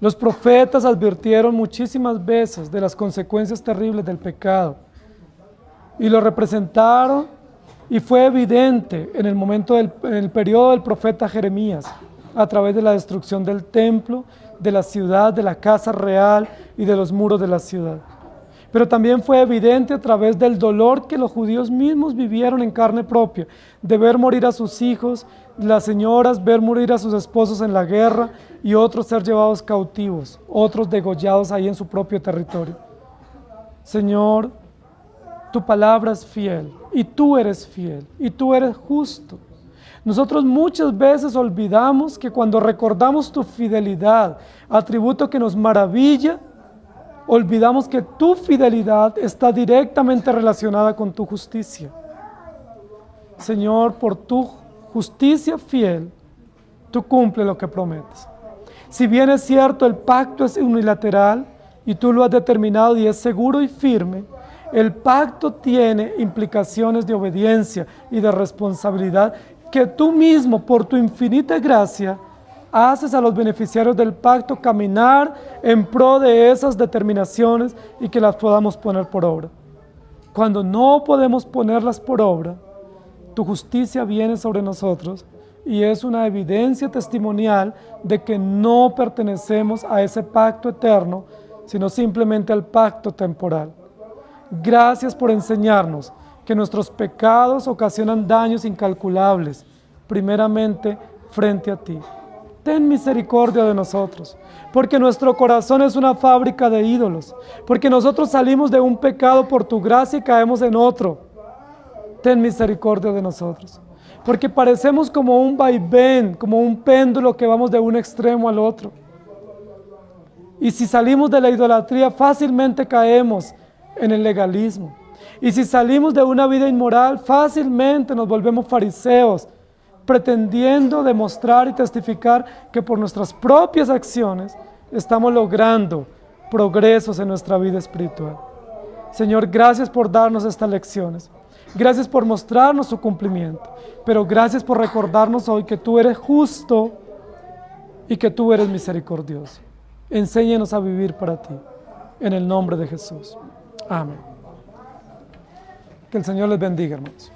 Los profetas advirtieron muchísimas veces de las consecuencias terribles del pecado y lo representaron y fue evidente en el periodo del profeta Jeremías a través de la destrucción del templo, de la ciudad, de la casa real y de los muros de la ciudad. Pero también fue evidente a través del dolor que los judíos mismos vivieron en carne propia, de ver morir a sus hijos, las señoras ver morir a sus esposos en la guerra y otros ser llevados cautivos, otros degollados ahí en su propio territorio. Señor, tu palabra es fiel y tú eres fiel y tú eres justo. Nosotros muchas veces olvidamos que cuando recordamos tu fidelidad, atributo que nos maravilla, olvidamos que tu fidelidad está directamente relacionada con tu justicia. Señor, por tu justicia fiel, tú cumples lo que prometes. Si bien es cierto, el pacto es unilateral y tú lo has determinado y es seguro y firme, el pacto tiene implicaciones de obediencia y de responsabilidad que tú mismo, por tu infinita gracia, haces a los beneficiarios del pacto caminar en pro de esas determinaciones y que las podamos poner por obra. Cuando no podemos ponerlas por obra, tu justicia viene sobre nosotros y es una evidencia testimonial de que no pertenecemos a ese pacto eterno, sino simplemente al pacto temporal. Gracias por enseñarnos que nuestros pecados ocasionan daños incalculables, primeramente frente a ti. Ten misericordia de nosotros, porque nuestro corazón es una fábrica de ídolos, porque nosotros salimos de un pecado por tu gracia y caemos en otro. ten misericordia de nosotros. Porque parecemos como un vaivén, como un péndulo que vamos de un extremo al otro. Y si salimos de la idolatría, fácilmente caemos en el legalismo. Y si salimos de una vida inmoral, fácilmente nos volvemos fariseos, pretendiendo demostrar y testificar que por nuestras propias acciones estamos logrando progresos en nuestra vida espiritual. Señor, gracias por darnos estas lecciones. Gracias por mostrarnos su cumplimiento. Pero gracias por recordarnos hoy que tú eres justo y que tú eres misericordioso. Enséñanos a vivir para ti. En el nombre de Jesús. Amén. Que el Señor les bendiga, hermanos.